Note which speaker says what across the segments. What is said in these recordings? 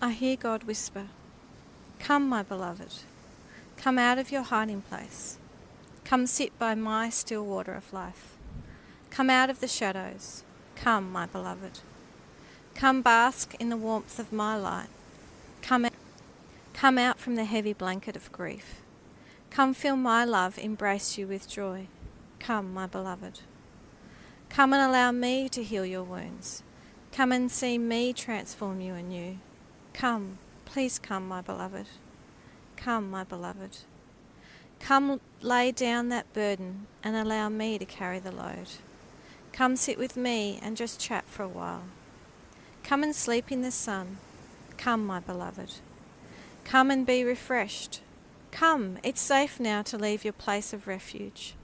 Speaker 1: I hear God whisper, "Come, my beloved, come out of your hiding place. Come sit by my still water of life. Come out of the shadows. Come, my beloved. Come bask in the warmth of my light. Come out from the heavy blanket of grief. Come feel my love embrace you with joy. Come, my beloved. Come and allow me to heal your wounds. Come and see me transform you anew. Come, please come, my beloved. Come, my beloved. Come lay down that burden and allow me to carry the load. Come sit with me and just chat for a while. Come and sleep in the sun. Come, my beloved. Come and be refreshed. Come, it's safe now to leave your place of refuge.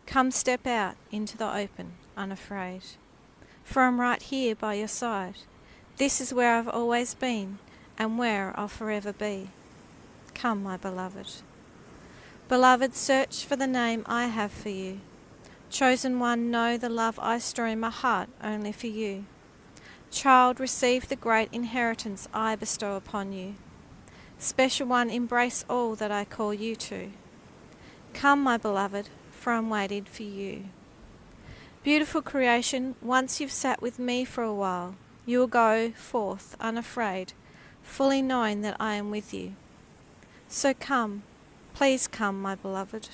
Speaker 1: Come step out into the open, unafraid. For I'm right here by your side. This is where I've always been and where I'll forever be. Come, my beloved. Beloved, search for the name I have for you. Chosen one, know the love I store in my heart only for you. Child, receive the great inheritance I bestow upon you. Special one, embrace all that I call you to. Come, my beloved, for I'm waiting for you. Beautiful creation, once you've sat with me for a while, you will go forth unafraid, fully knowing that I am with you. So come, please come, my beloved.